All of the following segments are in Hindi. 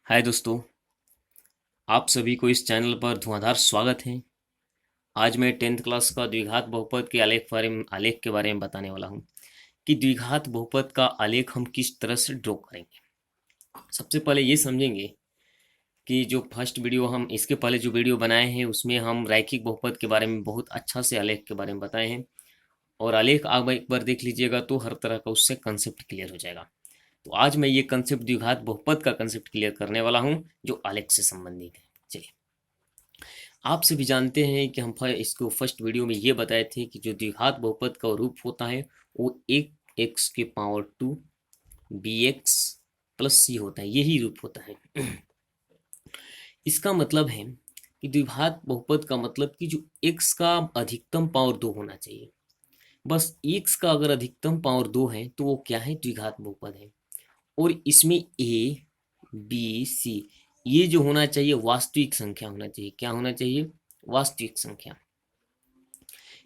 हाय दोस्तों, आप सभी को इस चैनल पर धुआंधार स्वागत है। आज मैं 10th क्लास का द्विघात बहुपद के आलेख के बारे में बताने वाला हूँ कि द्विघात बहुपद का आलेख हम किस तरह से ड्रॉ करेंगे। सबसे पहले ये समझेंगे कि जो फर्स्ट वीडियो हम इसके पहले जो वीडियो बनाए हैं उसमें हम रैखिक बहुपद के बारे में बहुत अच्छा से आलेख के बारे में बताए हैं, और आलेख आप एक बार देख लीजिएगा तो हर तरह का उससे कंसेप्ट क्लियर हो जाएगा। तो आज मैं ये कंसेप्ट द्विघात बहुपद का कंसेप्ट क्लियर करने वाला हूँ जो आलेख से संबंधित है। चलिए, आप सभी जानते हैं कि हम इसको फर्स्ट वीडियो में ये बताए थे कि जो द्विघात बहुपद का रूप होता है वो एक एक्स के पावर 2 बी एक्स प्लस सी होता है, यही रूप होता है। इसका मतलब है कि द्विघात बहुपद का मतलब कि जो एक्स का अधिकतम पावर 2 होना चाहिए, बस एक्स का अगर अधिकतम पावर 2 है तो वो क्या है, द्विघात बहुपद है। और इसमें ए बी सी ये जो होना चाहिए वास्तविक संख्या होना चाहिए। क्या होना चाहिए? वास्तविक संख्या।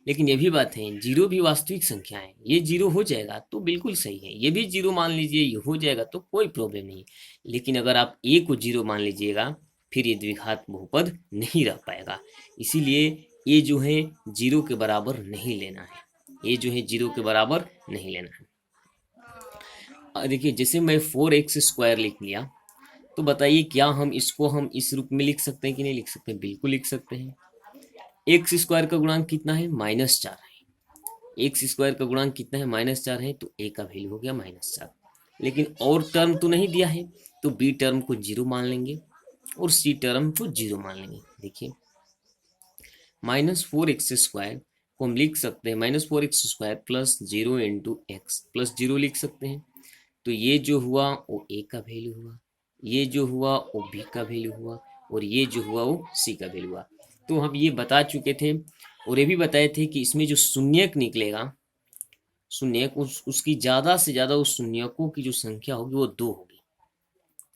लेकिन ये भी बात है, जीरो भी वास्तविक संख्या है, ये जीरो हो जाएगा तो बिल्कुल सही है, ये भी जीरो मान लीजिए, ये हो जाएगा तो कोई प्रॉब्लम नहीं। लेकिन अगर आप ए को जीरो मान लीजिएगा फिर ये द्विघात बहुपद नहीं रह पाएगा। इसीलिए ये जो है जीरो के बराबर नहीं लेना है, ये जो है जीरो के बराबर नहीं लेना है। देखिए, जैसे मैं 4x² लिख लिया, तो बताइए क्या हम इस रूप में लिख सकते हैं कि नहीं लिख सकते? बिल्कुल लिख सकते हैं। एक्स स्क्वायर का गुणांक कितना है? -4 है। एक्स स्क्वायर का गुणांक कितना है? -4 है, तो ए का वैल्यू हो गया -4। लेकिन और टर्म तो नहीं दिया है, तो बी टर्म को जीरो मान लेंगे और सी टर्म को जीरो मान लेंगे। देखिए, -4x² को हम लिख सकते हैं -4x² plus 0 into x plus 0 लिख सकते हैं। तो ये जो हुआ वो ए का वैल्यू हुआ, ये जो हुआ वो बी का वैल्यू हुआ, और ये जो हुआ वो सी का वैल्यू हुआ। तो हम ये बता चुके थे और ये भी बताए थे कि इसमें जो शून्यक निकलेगा, शून्यक उसकी ज़्यादा से ज़्यादा उस शून्यकों की जो संख्या होगी वो 2 होगी।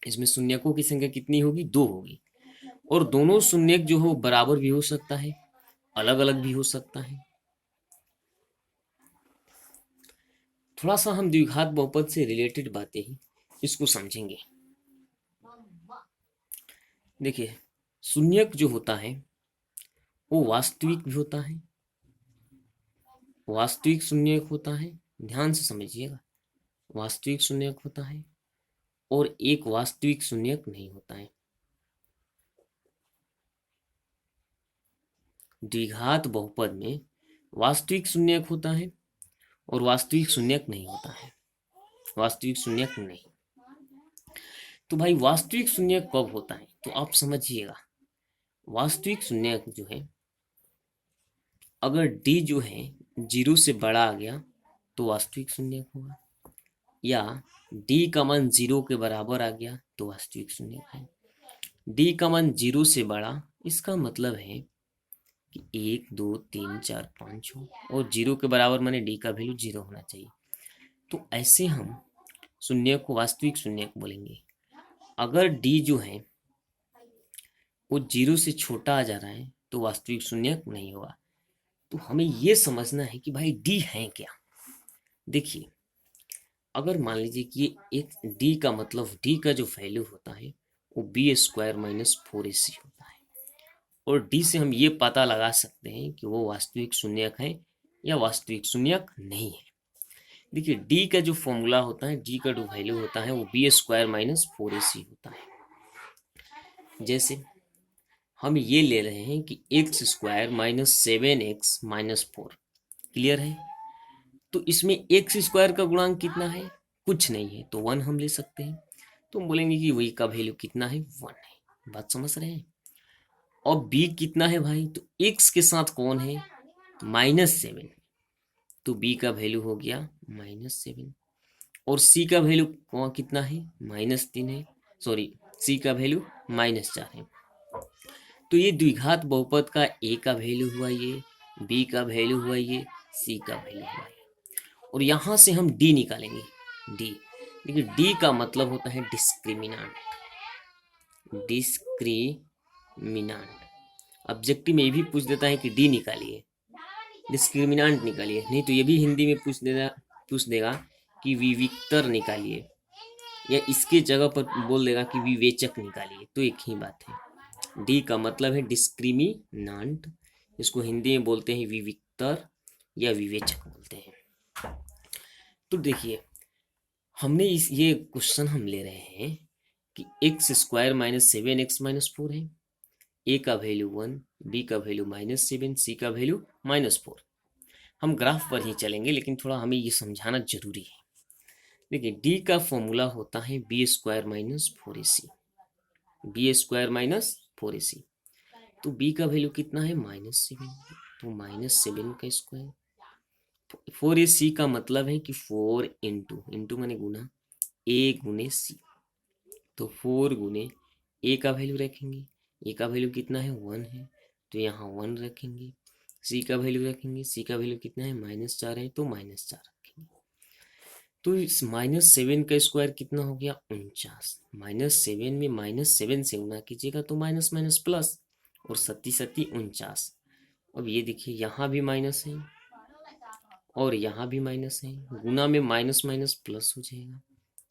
इसमें शून्यकों की संख्या कितनी होगी? 2 होगी। और दोनों शून्यक जो हो बराबर भी हो सकता है, अलग अलग भी हो सकता है। थोड़ा सा हम द्विघात बहुपद से रिलेटेड बातें ही इसको समझेंगे। देखिए, शून्यक जो होता है वो वास्तविक भी होता है, वास्तविक शून्यक होता है, ध्यान से समझिएगा, वास्तविक शून्यक होता है, और एक वास्तविक शून्यक नहीं होता है। द्विघात बहुपद में वास्तविक शून्यक होता है और वास्तविक शून्यक नहीं होता है, वास्तविक शून्यक नहीं। तो भाई वास्तविक शून्यक कब होता है? तो आप समझिएगा, वास्तविक शून्यक जो है, अगर डी जो है जीरो से बड़ा आ गया तो वास्तविक शून्यक होगा, या डी का मान जीरो के बराबर आ गया तो वास्तविक शून्यक है। डी का मान जीरो से बड़ा, इसका मतलब है कि 1 2 3 4 5 हो, और जीरो के बराबर माने डी का वैल्यू जीरो होना चाहिए। तो ऐसे हम शून्य को वास्तविक शून्य बोलेंगे। अगर डी जो है वो जीरो से छोटा आ जा रहा है तो वास्तविक शून्य नहीं होगा। तो हमें ये समझना है कि भाई डी है क्या। देखिए, अगर मान लीजिए कि एक डी का मतलब डी का जो वैल्यू होता है वो b² - 4ac होता है, और डी से हम ये पता लगा सकते हैं कि वो वास्तविक शून्यक है या वास्तविक शून्यक नहीं है। देखिए, डी का जो फॉर्मूला होता है, डी का जो वैल्यू होता है वो b² - 4ac होता है। जैसे हम ये ले रहे हैं कि x² - 7x - 4, क्लियर है? तो इसमें x² का गुणांक कितना है? कुछ नहीं है, तो 1 हम ले सकते हैं। तो हम बोलेंगे कि वही का वैल्यू कितना है? 1 है। बात समझ रहे हैं? और b कितना है भाई? तो x के साथ कौन है? -7, तो b का वैल्यू हो गया -7। और c का वैल्यू कितना है? -3 है, सॉरी, c का वैल्यू -4 है। तो ये द्विघात बहुपद का a का वैल्यू हुआ, ये b का वैल्यू हुआ, ये c का वैल्यू हुआ। और यहां से हम d निकालेंगे। d, देखिए d का मतलब होता है डिस्क्रिमिनांट, डिस्क्रिमिनांट। ऑब्जेक्टिव में ये भी पूछ देता है कि d निकालिए, डिस्क्रिमिनांट निकालिए, नहीं तो ये भी हिंदी में पूछ देगा कि विविक्तर निकालिए, या इसके जगह पर बोल देगा कि विवेचक निकालिए, तो एक ही बात है। डी का मतलब है डिस्क्रिमिनांट, इसको हिंदी में बोलते हैं विविक्तर या विवेचक बोलते हैं। तो देखिए, हमने ये क्वेश्चन हम ले रहे हैं कि एक्स स्क्वायर माइनस 7x-4 है, ए का वैल्यू 1, बी का वैल्यू -7, सी का वैल्यू -4। हम ग्राफ पर ही चलेंगे, लेकिन थोड़ा हमें ये समझाना जरूरी है। देखिए, डी का फॉर्मूला होता है b² - 4ac, b² - 4ac। तो बी का वैल्यू कितना है -7, तो -7 का स्क्वायर। 4ac का मतलब है कि 4 इंटू मैंने गुना ए गुने सी, तो 4 गुने ए का वैल्यू रखेंगे, ए का वैल्यू कितना है 1 है, तो यहाँ 1 रखेंगे। सी का वैल्यू रखेंगे, सी का वैल्यू कितना है -4 है, तो -4 रखेंगे। तो इस -7 का स्क्वायर कितना हो गया 49। -7 में -7 से गुना कीजिएगा तो माइनस माइनस प्लस, और सत्ती सत्ती 49। अब ये देखिए, यहाँ भी माइनस है और यहाँ भी माइनस है, गुना में माइनस माइनस प्लस हो जाएगा,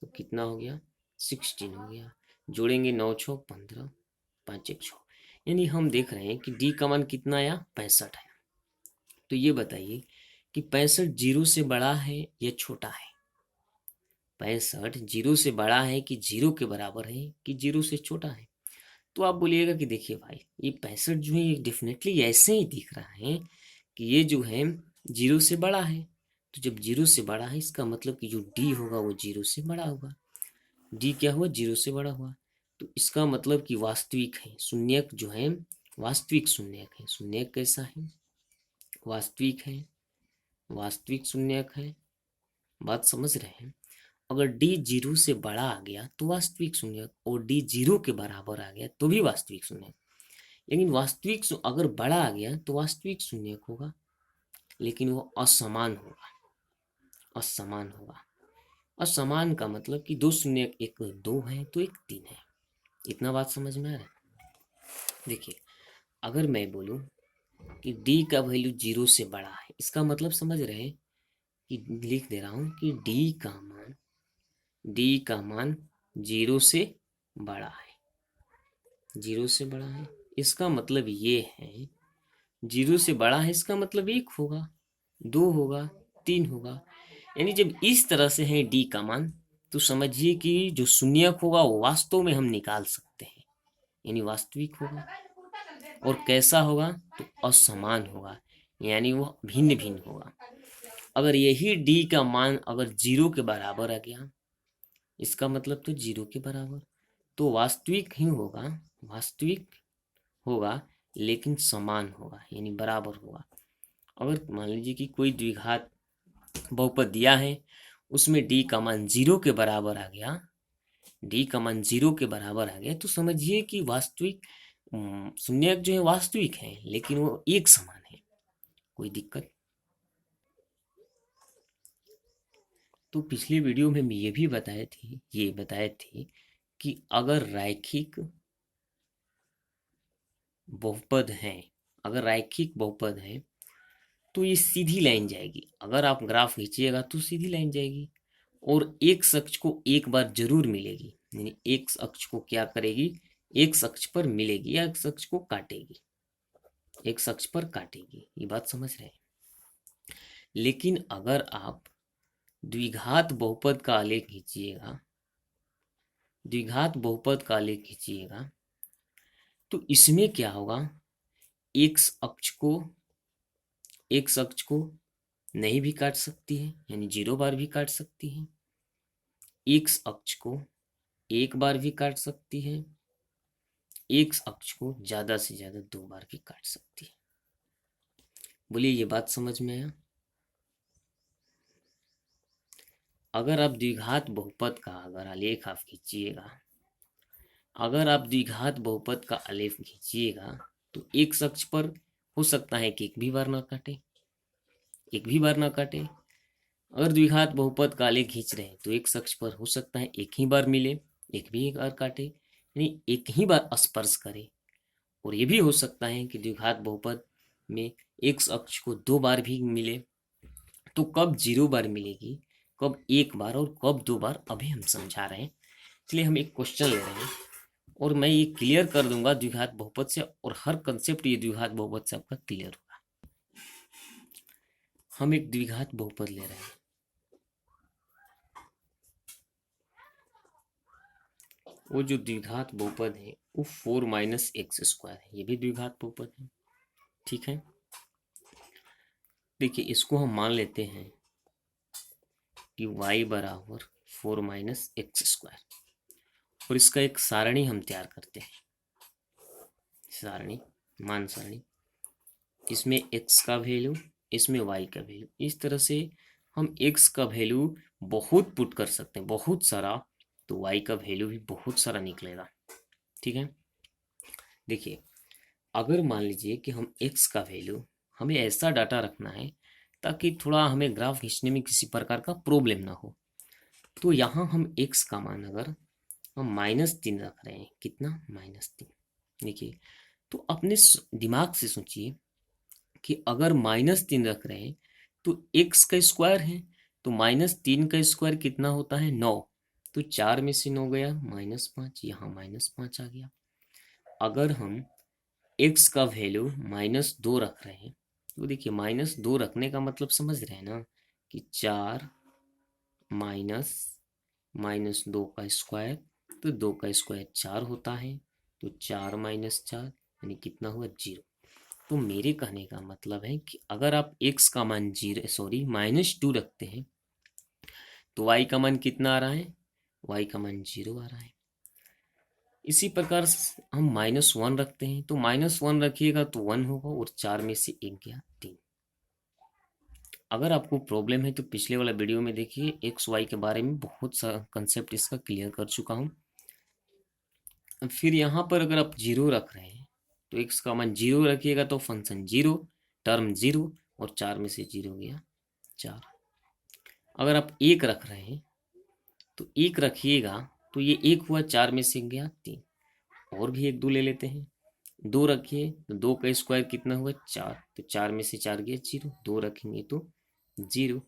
तो कितना हो गया 16 हो गया। जोड़ेंगे 9 × 6 = 15, 5 × 6, यानी हम देख रहे हैं कि डी का मान कितना आया 65 है। तो ये बताइए कि 65 जीरो से बड़ा है या छोटा है? 65 जीरो से बड़ा है कि जीरो के बराबर है कि जीरो से छोटा है? तो आप बोलिएगा कि देखिए भाई, ये 65 जो है ये डेफिनेटली ऐसे ही दिख रहा है कि ये जो है जीरो से बड़ा है। तो जब जीरो से बड़ा है, इसका मतलब कि जो डी होगा वो जीरो से बड़ा होगा। डी क्या हुआ, जीरो से बड़ा हुआ, तो इसका मतलब कि वास्तविक है, शून्यक जो है वास्तविक शून्यक है। शून्यक कैसा है, वास्तविक है, वास्तविक शून्यक है। बात समझ रहे हैं? अगर डी जीरो से बड़ा आ गया तो वास्तविक शून्यक, और डी जीरो के बराबर आ गया तो भी वास्तविक शून्यक। लेकिन वास्तविक अगर बड़ा आ गया तो वास्तविक शून्यक होगा, लेकिन वो असमान होगा, असमान होगा। असमान का मतलब कि दो शून्य, एक 2 है तो एक 3 है। इतना बात समझ में आ रहा है? देखिए, अगर मैं बोलूं कि डी का वैल्यू जीरो से बड़ा है, इसका मतलब समझ रहे हैं कि लिख दे रहा हूं कि डी का मान जीरो से बड़ा है, जीरो से बड़ा है। इसका मतलब ये है, जीरो से बड़ा है इसका मतलब 1 होगा, 2 होगा, 3 होगा। यानी जब इस तरह से है डी का मान, तो समझिए कि जो शून्यक होगा वो वास्तव में हम निकाल सकते हैं, यानी वास्तविक होगा। और कैसा होगा, तो असमान होगा, यानी वो भिन्न भिन्न होगा। अगर यही डी का मान अगर जीरो के बराबर आ गया, इसका मतलब तो जीरो के बराबर, तो वास्तविक ही होगा, वास्तविक होगा, लेकिन समान होगा, यानी बराबर होगा। अगर मान लीजिए कि कोई द्विघात बहुपद दिया है, उसमें डी का मान जीरो के बराबर आ गया, डी का मान जीरो के बराबर आ गया, तो समझिए कि वास्तविक शून्यक जो है वास्तविक है, लेकिन वो एक समान है। कोई दिक्कत? तो पिछली वीडियो में ये भी बताए थे कि अगर रैखिक बहुपद है, अगर रैखिक बहुपद है तो ये सीधी लाइन जाएगी। अगर आप ग्राफ खींचिएगा तो सीधी लाइन जाएगी, और एक अक्ष को एक बार जरूर मिलेगी, यानी एक अक्ष को क्या करेगी, एक अक्ष पर मिलेगी या एक अक्ष को काटेगी, एक अक्ष पर काटेगी। ये बात समझ रहे हैं? लेकिन अगर आप द्विघात बहुपद का आलेख खींचिएगा, द्विघात बहुपद का आलेख खींचिएगा, तो इसमें क्या होगा, एक अक्ष को नहीं भी काट सकती है, यानी 0 बार भी काट सकती है। एक अक्ष को एक बार भी काट सकती है, एक अक्ष को ज्यादा से ज्यादा 2 बार भी काट सकती है। बोलिए, ये बात समझ में आया? अगर आप द्विघात बहुपद का अगर आलेख आप खींचिएगा, अगर आप द्विघात बहुपद का आलेख खींचिएगा, तो एक अक्ष पर हो सकता है कि एक भी बार ना काटे, एक भी बार ना काटे। अगर द्विघात बहुपद का आलेख खींच रहे हैं तो एक अक्ष पर हो सकता है एक ही बार मिले, एक भी एक बार काटे, यानी एक ही बार स्पर्श करे। और ये भी हो सकता है कि द्विघात बहुपद में एक अक्ष को 2 बार भी मिले, तो कब 0 बार मिलेगी, कब एक बार और कब 2 बार, अभी हम समझा रहे हैं। इसलिए हम एक क्वेश्चन ले रहे हैं और मैं ये क्लियर कर दूंगा द्विघात बहुपद से, और हर कंसेप्ट ये द्विघात बहुपद से आपका क्लियर होगा। हम एक द्विघात बहुपद ले रहे हैं, वो जो द्विघात बहुपद है वो 4 - x² है, ये भी द्विघात बहुपद है। ठीक है, देखिए इसको हम मान लेते हैं कि y बराबर 4 - x², और इसका एक सारणी हम तैयार करते हैं, सारणी, मान सारणी। इसमें x का वैल्यू, इसमें y का वैल्यू, इस तरह से हम x का वैल्यू बहुत पुट कर सकते हैं, बहुत सारा, तो y का वैल्यू भी बहुत सारा निकलेगा। ठीक है, देखिए अगर मान लीजिए कि हम x का वैल्यू, हमें ऐसा डाटा रखना है ताकि थोड़ा हमें ग्राफ खींचने में किसी प्रकार का प्रॉब्लम ना हो, तो यहाँ हम x का मान अगर हम -3 रख रहे हैं, कितना, -3। देखिए तो अपने दिमाग से सोचिए कि अगर -3 रख रहे हैं तो x का स्क्वायर है, तो -3 का स्क्वायर कितना होता है, 9, तो 4 में से 9 गया, -5, यहाँ -5 आ गया। अगर हम x का वैल्यू -2 रख रहे हैं, तो देखिए -2 रखने का मतलब समझ रहे हैं ना, कि 4 माइनस -2 का स्क्वायर, तो 2 का स्क्वायर 4 होता है, तो 4 - 4 यानी कितना हुआ, 0। तो मेरे कहने का मतलब है कि अगर आप x का मान -2 रखते हैं, तो y का मान कितना आ रहा है, y का मान 0 आ रहा है। इसी प्रकार से हम -1 रखते हैं, तो -1 रखिएगा तो 1 होगा, और 4 में से 1 गया, 3। अगर आपको प्रॉब्लम है तो पिछले वाला वीडियो में देखिए, एक्स वाई के बारे में बहुत सा कंसेप्ट इसका क्लियर कर चुका हूँ। फिर यहाँ पर अगर आप 0 रख रहे हैं, तो एक्स का मान 0 रखिएगा तो फंक्शन 0, टर्म 0, और 4 में से 0 गया 4। अगर आप 1 रख रहे हैं, तो 1 रखिएगा तो ये 1 हुआ, 4 में से गया 3, और भी 1 2 ले लेते हैं। 2 रखिए तो 2 का स्क्वायर कितना हुआ, 4, तो 4 में से 4 गया 0, 2 रखेंगे तो 0।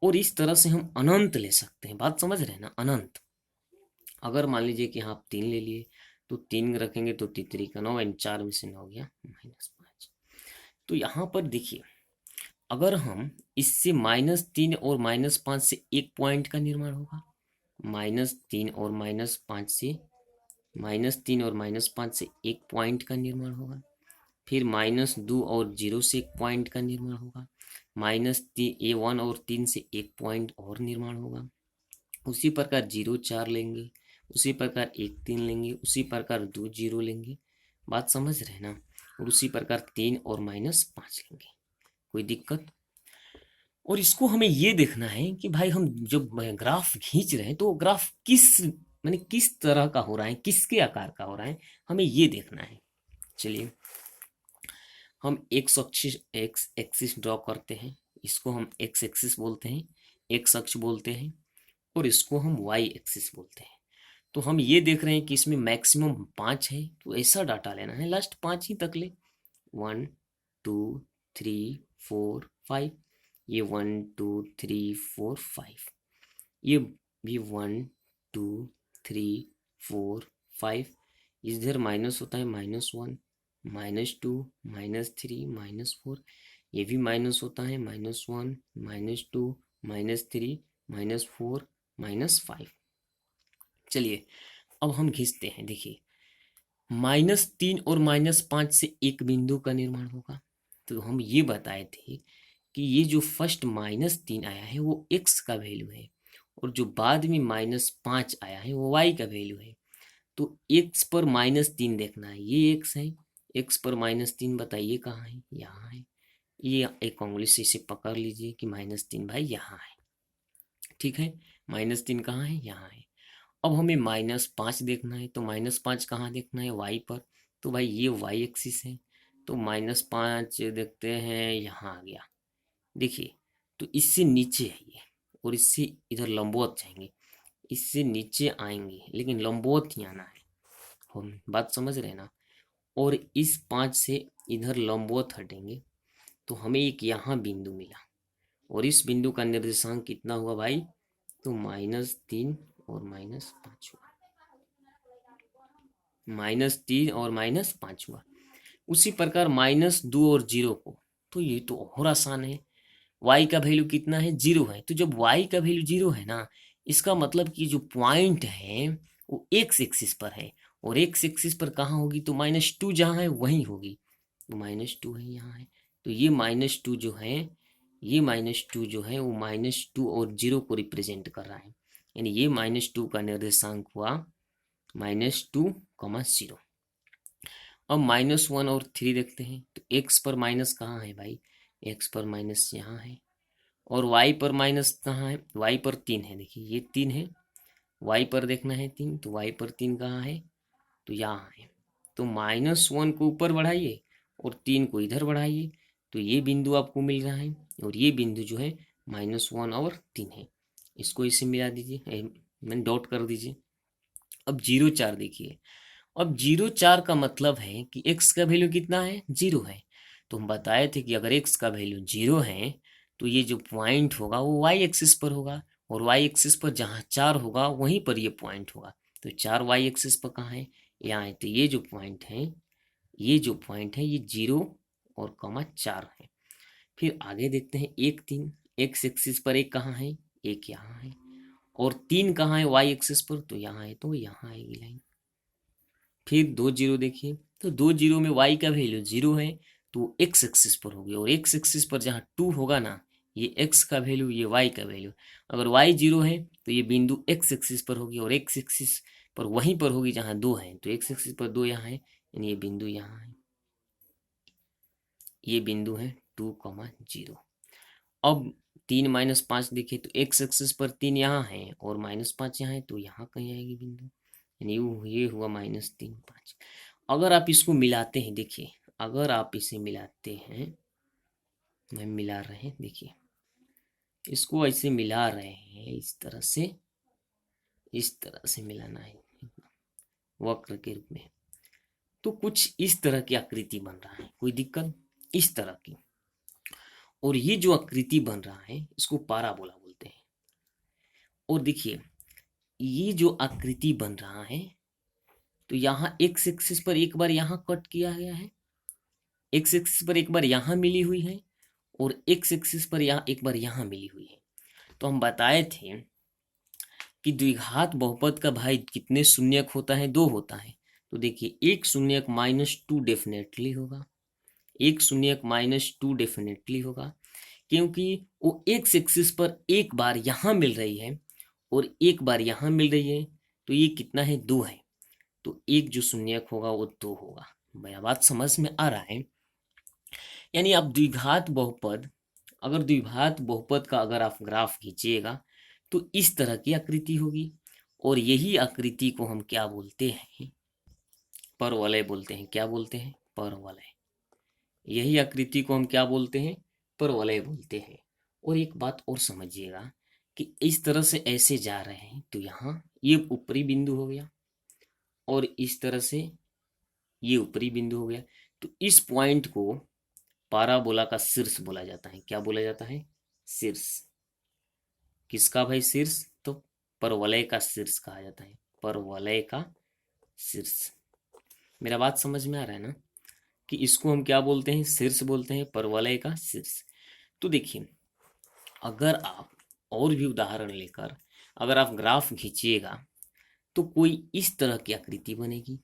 और इस तरह से हम अनंत ले सकते हैं, बात समझ रहे हैं ना, अनंत। अगर मान लीजिए कि हाँ आप 3 ले लिए, तो 3 रखेंगे तो 3 का 9, एंड 4 में से 9 गया -5। तो यहाँ पर देखिए, अगर हम इससे -3 और -5 से एक पॉइंट का निर्माण होगा, -3 और -5 से, -3 और -5 से एक पॉइंट का निर्माण होगा, फिर -2 और 0 से एक पॉइंट का निर्माण होगा, -1 और 3 से एक पॉइंट और निर्माण होगा, उसी प्रकार 0 4 लेंगे, उसी प्रकार 1 3 लेंगे, उसी प्रकार 2 0 लेंगे, बात समझ रहे ना, और उसी प्रकार 3 और -5 लेंगे, कोई दिक्कत। और इसको हमें ये देखना है कि भाई हम जब ग्राफ खींच रहे हैं तो ग्राफ किस, माने किस तरह का हो रहा है, किसके आकार का हो रहा है, हमें ये देखना है। चलिए हम एक्स एक्सिस ड्रॉ करते हैं, इसको हम एक्स एक्सिस बोलते हैं, एक्स अक्ष बोलते हैं, और इसको हम वाई एक्सिस बोलते हैं। तो हम ये देख रहे हैं कि इसमें मैक्सिमम 5 है, तो ऐसा डाटा लेना है लास्ट 5 ही तक ले, 1 2 3 4 5, ये 1 2 3 4 5, ये भी 1 2 3 4 5, इधर माइनस होता है -1 -2 -3 -4, ये भी माइनस होता है -1 -2 -3 -4 -5। चलिए अब हम खींचते हैं, देखिए -3 और -5 से एक बिंदु का निर्माण होगा। तो हम ये बताए थे कि ये जो फर्स्ट -3 आया है वो x का वैल्यू है, और जो बाद में -5 आया है वो y का वैल्यू है। तो x पर -3 देखना है, ये x है, x पर -3 बताइए कहाँ है, यहाँ है। ये एक उंगली से इसे पकड़ लीजिए कि -3 भाई यहाँ है, ठीक है, -3 कहाँ है, यहाँ है। अब हमें -5 देखना है, तो -5 कहाँ देखना है, y पर, तो भाई ये y एक्सिस है, तो -5 देखते हैं, यहाँ आ गया। देखिए तो इससे नीचे है ये, और इससे इधर लंबवत जाएंगे, इससे नीचे आएंगे, लेकिन लंबवत ही आना है, हम बात समझ रहे हैं ना। और इस 5 से इधर लंबवत हटेंगे, तो हमें एक यहाँ बिंदु मिला, और इस बिंदु का निर्देशांक कितना हुआ भाई, तो -3 और -5 हुआ। -3 और -5 हुआ। उसी प्रकार -2 और 0 को, तो ये तो और आसान है। y का वैल्यू कितना है, 0 है। तो जब y का वैल्यू 0 है ना, इसका मतलब कि जो पॉइंट है वो x एक्सिस पर है, और x एक्सिस पर कहाँ होगी, तो -2 जहाँ है वहीं होगी। तो -2 है, यहाँ है। तो ये -2 जो है, ये -2 जो है वो -2 और 0 को रिप्रेजेंट कर रहा है, यानी ये -2 का निर्देशांक हुआ -2, 0। अब -1 और 3 देखते हैं, तो x पर माइनस कहाँ है भाई, x पर माइनस यहाँ है, और y पर माइनस कहाँ है, y पर 3 है। देखिए ये 3 है, y पर देखना है 3, तो y पर 3 कहाँ है, तो यहाँ है। तो -1 को ऊपर बढ़ाइए और 3 को इधर बढ़ाइए, तो ये बिंदु आपको मिल रहा है, और ये बिंदु जो है -1 और 3 है। इसको इसे मिला दीजिए, मैंने डॉट कर दीजिए। अब 0, 4 देखिए। अब 0, 4 का मतलब है कि x का वैल्यू कितना है, 0 है। तो हम बताए थे कि अगर x का वैल्यू 0 है तो ये जो पॉइंट होगा वो y एक्सिस पर होगा, और y एक्सिस पर जहाँ 4 होगा वहीं पर ये पॉइंट होगा। तो 4 y एक्सिस पर कहाँ है, यहाँ है। तो ये जो पॉइंट है, ये जो पॉइंट है, ये 0 और 4 है। फिर आगे देखते हैं 1, 3, x एक्सिस पर एक कहाँ है, एक यहाँ है, और 3 कहाँ है y एक्सिस पर, तो यहाँ है, तो यहाँ आएगी लाइन। फिर 2, 0 देखिए, तो 2, 0 में y का वैल्यू 0 है, तो x एक्सिस पर होगी, और x एक्सिस पर जहाँ 2 होगा ना, ये x का वैल्यू, ये y का वैल्यू। अगर y 0 है तो ये बिंदु x एक्सिस पर होगी, और x एक्सिस पर वहीं पर होगी जहाँ 2 है, तो x एक्सिस पर 2 यहाँ है, यानी ये बिंदु यहाँ है, ये बिंदु है 2, 0। अब 3, -5 देखिए, तो x एक्सिस पर 3 यहाँ है और -5 यहाँ है, तो यहाँ कहीं आएगी बिंदु, यानी ये हुआ -3, 5। अगर आप इसको मिलाते हैं, देखिए अगर आप इसे मिलाते हैं, मैं मिला रहे हैं, देखिए इसको ऐसे मिला रहे हैं, इस तरह से मिलाना है वक्र के रूप में, तो कुछ इस तरह की आकृति बन रहा है, कोई दिक्कत, इस तरह की। और ये जो आकृति बन रहा है इसको पाराबोला बोलते हैं। और देखिए ये जो आकृति बन रहा है, तो यहाँ एक्स एक्सिस पर एक बार यहाँ कट किया गया है, एक्स एक्सिस पर एक बार यहाँ मिली हुई है, और एक्स एक्सिस पर यहाँ एक बार यहाँ मिली हुई है। तो हम बताए थे कि द्विघात बहुपद का भाई कितने शून्यक होता है, 2 होता है। तो देखिए एक शून्यक -2 डेफिनेटली होगा, एक शून्यक -2 डेफिनेटली होगा, क्योंकि वो एक्स एक्सिस पर एक बार यहाँ मिल रही है और एक बार यहाँ मिल रही है, तो ये कितना है, 2 है। तो एक जो शून्यक होगा वो 2 होगा। मेरा बात समझ में आ रहा है। यानी आप द्विघात बहुपद, अगर द्विघात बहुपद का अगर आप ग्राफ खींचिएगा तो इस तरह की आकृति होगी, और यही आकृति को हम क्या बोलते हैं, परवलय बोलते हैं। क्या बोलते हैं, परवलय। यही आकृति को हम क्या बोलते हैं, परवलय बोलते हैं। और एक बात और समझिएगा कि इस तरह से ऐसे जा रहे हैं, तो यहाँ ये ऊपरी बिंदु हो गया, और इस तरह से ये ऊपरी बिंदु हो गया। तो इस पॉइंट को पाराबोला का शीर्ष बोला जाता है। क्या बोला जाता है, शीर्ष। किसका भाई शीर्ष, तो परवलय का शीर्ष कहा जाता है, परवलय का शीर्ष। मेरा बात समझ में आ रहा है ना, कि इसको हम क्या बोलते हैं, शीर्ष बोलते हैं, परवलय का शीर्ष। तो देखिए अगर आप और भी उदाहरण लेकर अगर आप ग्राफ खींचिएगा, तो कोई इस तरह की आकृति बनेगी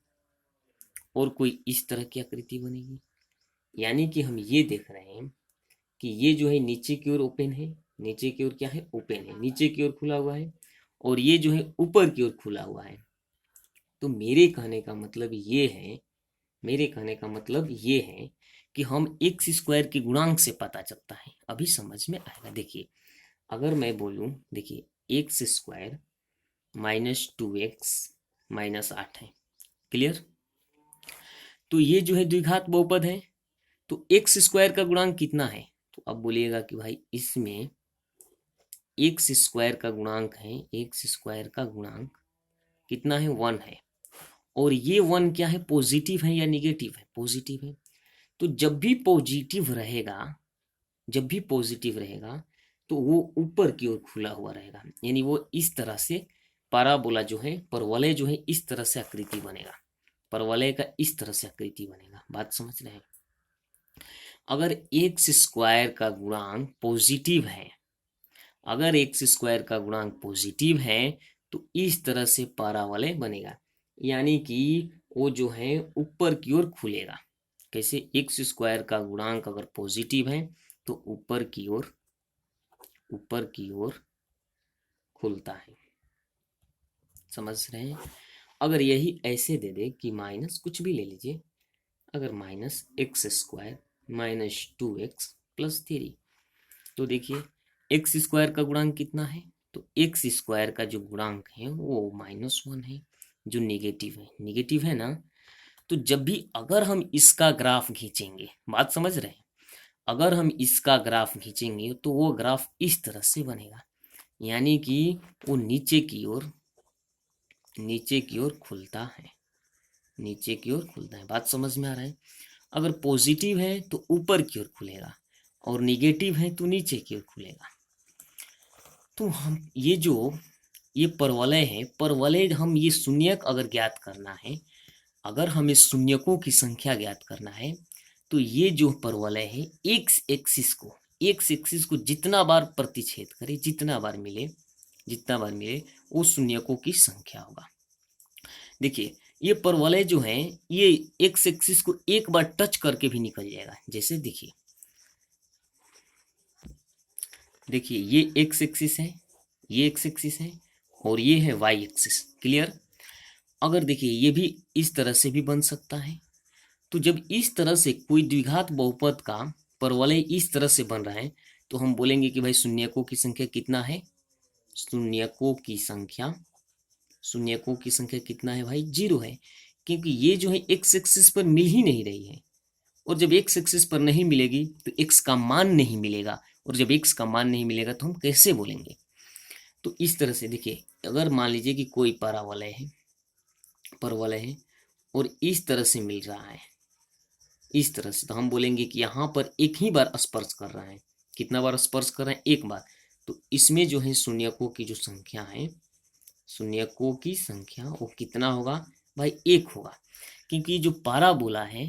और कोई इस तरह की आकृति बनेगी। यानी कि हम ये देख रहे हैं कि ये जो है नीचे की ओर ओपन है, नीचे की ओर क्या है, ओपन है, नीचे की ओर खुला हुआ है, और ये जो है ऊपर की ओर खुला हुआ है। तो मेरे कहने का मतलब ये है, मेरे कहने का मतलब ये है कि हम एक्स स्क्वायर की गुणांक से पता चलता है। अभी समझ में आएगा। देखिए अगर मैं बोलूं, देखिए एक्स स्क्वायर -2x -8 है, क्लियर। तो ये जो है द्विघात बहुपद है, तो एक्स स्क्वायर का गुणांक कितना है, तो अब बोलिएगा कि भाई इसमें एक्स स्क्वायर का गुणांक है, एक्स स्क्वायर का गुणांक कितना है, 1 है। और ये 1 क्या है, पॉजिटिव है या निगेटिव है, पॉजिटिव है। तो जब भी पॉजिटिव रहेगा, जब भी पॉजिटिव रहेगा तो वो ऊपर की ओर खुला हुआ रहेगा, यानी वो इस तरह से पाराबोला जो है, परवलय जो है, इस तरह से आकृति बनेगा। परवलय का इस तरह से आकृति बनेगा। बात समझ रहे हैं? अगर एक्स स्क्वायर का गुणांक पॉजिटिव है, अगर एक्स स्क्वायर का गुणांक पॉजिटिव है तो इस तरह से परावलय बनेगा, यानी कि वो जो है ऊपर की ओर खुलेगा। कैसे? एक्स स्क्वायर का गुणांक अगर पॉजिटिव है तो ऊपर की ओर खुलता है। समझ रहे हैं? अगर यही ऐसे दे दे कि माइनस कुछ भी ले लीजिए, अगर minus x square minus 2x plus 3, तो देखिए एक्स स्क्वायर का गुणांक कितना है, तो एक्स स्क्वायर का जो गुणांक है वो -1 है, जो निगेटिव है ना। तो जब भी अगर हम इसका ग्राफ खींचेंगे, बात समझ रहे हैं, अगर हम इसका ग्राफ खींचेंगे तो वो ग्राफ इस तरह से बनेगा, यानी कि वो नीचे की ओर खुलता है, नीचे की ओर खुलता है। बात समझ में आ रहा है? अगर पॉजिटिव है तो ऊपर की ओर खुलेगा और निगेटिव है तो नीचे की ओर खुलेगा। तो हम ये परवलय है, परवलय हम ये शून्यक अगर ज्ञात करना है, अगर हमें शून्यकों की संख्या ज्ञात करना है, तो ये जो परवलय है एक्स एक्सिस को जितना बार प्रतिच्छेद करे, जितना बार मिले वो शून्यकों की संख्या होगा। देखिए ये परवलय जो है ये एक्स एक्सिस को एक बार टच करके भी निकल जाएगा। जैसे देखिए ये एक्स एक्सिस है, ये एक्स एक्सिस है और ये है वाई एक्सिस। क्लियर? अगर देखिए ये भी इस तरह से भी बन सकता है। तो जब इस तरह से कोई द्विघात बहुपद का परवलय इस तरह से बन रहा है तो हम बोलेंगे कि भाई शून्यकों की संख्या कितना है, शून्यकों की संख्या कितना है भाई? 0 है, क्योंकि ये जो है एक्स एक्सिस पर मिल ही नहीं रही है, और जब एक्स एक्सिस पर नहीं मिलेगी तो एक्स का मान नहीं मिलेगा, और जब एक्स का मान नहीं मिलेगा तो हम कैसे बोलेंगे? तो इस तरह से देखिए, अगर मान लीजिए कि कोई परवलय है और इस तरह से मिल रहा है, इस तरह से, तो हम बोलेंगे कि यहाँ पर एक ही बार स्पर्श कर रहा है। कितना बार स्पर्श कर रहे हैं? एक बार। तो इसमें जो है शून्यकों की जो संख्या है, शून्यकों की संख्या वो कितना होगा भाई? 1 होगा, क्योंकि जो पाराबोला है,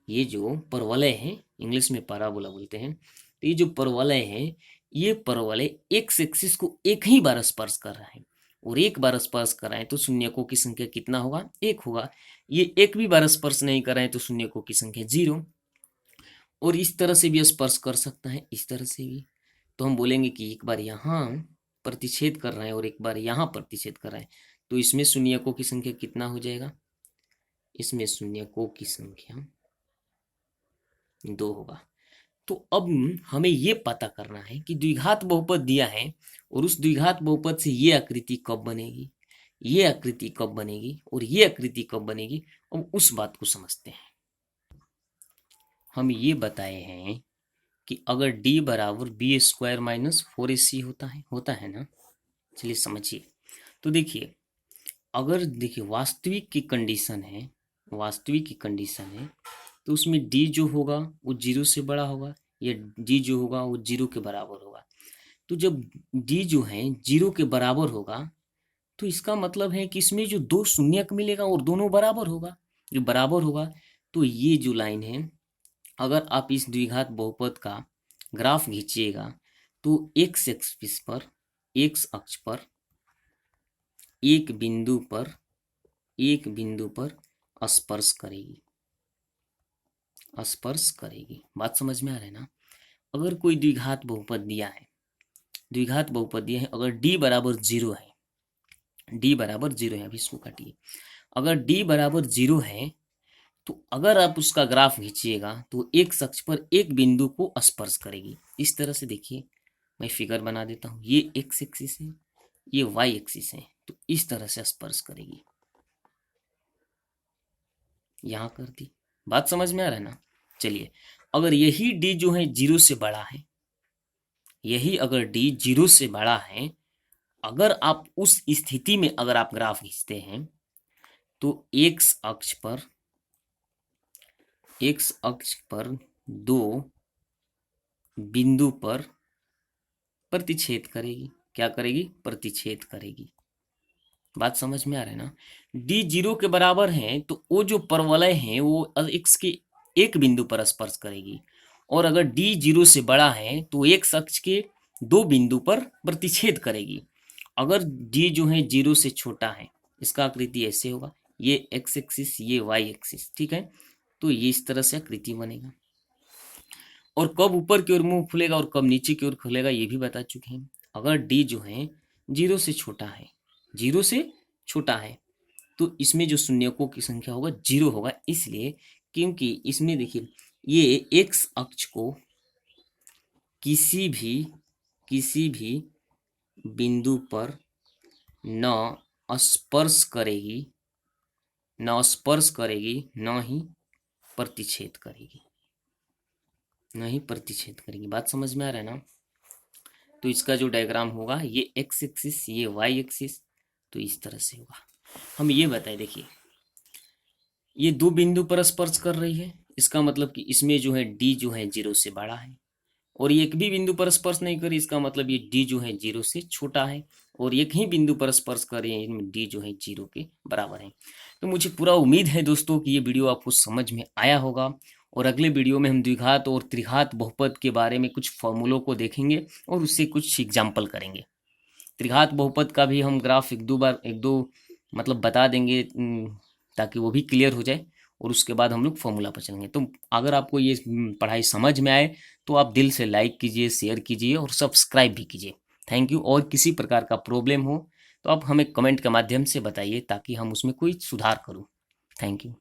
ये जो परवलय है, इंग्लिश में पाराबोला बोलते हैं, तो ये जो परवलय है, ये परवलय एक्स एक्सिस को एक ही बार स्पर्श कर रहा है, और एक बार स्पर्श कर रहा है तो शून्यकों की संख्या कितना होगा? 1 होगा। ये एक भी बार स्पर्श नहीं कर रहे हैं तो शून्यकों की संख्या 0। और इस तरह से भी स्पर्श कर सकता है, इस तरह से भी। तो हम बोलेंगे कि एक बार यहाँ प्रतिच्छेद कर रहा है और एक बार यहाँ प्रतिच्छेद कर रहा है, तो इसमें शून्यकों की संख्या कितना हो जाएगा? इसमें शून्यकों की संख्या 2 होगा। तो अब हमें ये पता करना है कि द्विघात बहुपद दिया है और उस द्विघात बहुपद से ये आकृति कब बनेगी, ये आकृति कब बनेगी और ये आकृति कब बनेगी। अब उस बात को समझते हैं। हम ये बताए हैं कि अगर d बराबर बी स्क्वायर माइनस 4ac होता है ना। चलिए समझिए। तो देखिए, अगर देखिए वास्तविक की कंडीशन है, तो उसमें d जो होगा वो 0 से बड़ा होगा, या d जो होगा वो 0 के बराबर होगा। तो जब d जो है 0 के बराबर होगा तो इसका मतलब है कि इसमें जो 2 शून्यक मिलेगा और दोनों बराबर होगा, जो बराबर होगा। तो ये जो लाइन है, अगर आप इस द्विघात बहुपद का ग्राफ खींचिएगा तो एक्स एक्सिस पर, एक्स अक्ष पर एक बिंदु पर स्पर्श करेगी। बात समझ में आ रहा है ना? अगर कोई द्विघात बहुपद दिया है, अगर d बराबर 0 है, अभी इसको काटिए। अगर d बराबर 0 है तो अगर आप उसका ग्राफ खींचिएगा तो एक अक्ष पर एक बिंदु को स्पर्श करेगी। इस तरह से देखिए, मैं फिगर बना देता हूँ। ये एक्स एक्सिस है, ये वाई एक्सिस है, तो इस तरह से स्पर्श करेगी। यहाँ कर दी। बात समझ में आ रहा है ना? चलिए, अगर यही d जो है 0 से बड़ा है, अगर d 0 से बड़ा है, अगर आप उस स्थिति में अगर आप ग्राफ खींचते हैं तो एक्स अक्ष पर 2 बिंदु पर प्रतिच्छेद करेगी। क्या करेगी? प्रतिच्छेद करेगी। बात समझ में आ रहा है ना। डी 0 के बराबर है तो वो जो परवलय है वो x के एक बिंदु पर स्पर्श करेगी, और अगर डी 0 से बड़ा है तो x अक्ष के दो बिंदु पर प्रतिच्छेद करेगी। अगर डी जो है 0 से छोटा है, इसका आकृति ऐसे होगा, ये x एक्सिस, ये y एक्सिस, ठीक है। तो ये इस तरह से आकृति बनेगा। और कब ऊपर की ओर मुंह खुलेगा और कब नीचे की ओर खुलेगा ये भी बता चुके हैं। अगर डी जो है 0 से छोटा है, 0 से छोटा है, तो इसमें जो शून्यकों की संख्या होगा 0 होगा, इसलिए क्योंकि इसमें देखिए ये x अक्ष को किसी भी बिंदु पर न स्पर्श करेगी, न ही प्रतिच्छेद करेगी, बात समझ में आ रहा है ना। तो इसका जो डायग्राम होगा, ये x एक्सिस, ये y एक्सिस, तो इस तरह से होगा। हम ये बताएं, देखिए ये दो बिंदु पर स्पर्श कर रही है, इसका मतलब कि इसमें जो है d जो है 0 से बड़ा है, और एक भी बिंदु पर स्पर्श नहीं करी, इसका मतलब ये d जो है 0 से छोटा है, और एक ही बिंदु पर स्पर्श कर रही है, इनमें d जो है 0 के बराबर है। तो मुझे पूरा उम्मीद है दोस्तों कि ये वीडियो आपको समझ में आया होगा, और अगले वीडियो में हम द्विघात और त्रिघात बहुपद के बारे में कुछ फॉर्मूलों को देखेंगे और उससे कुछ एग्जाम्पल करेंगे। त्रिघात बहुपद का भी हम ग्राफ एक दो मतलब बता देंगे, ताकि वो भी क्लियर हो जाए, और उसके बाद हम लोग फॉर्मूला पर चलेंगे। तो अगर आपको ये पढ़ाई समझ में आए तो आप दिल से लाइक कीजिए, शेयर कीजिए और सब्सक्राइब भी कीजिए। Thank you. और किसी प्रकार का प्रॉब्लम हो तो आप हमें कमेंट के माध्यम से बताइए, ताकि हम उसमें कोई सुधार करूँ। Thank you.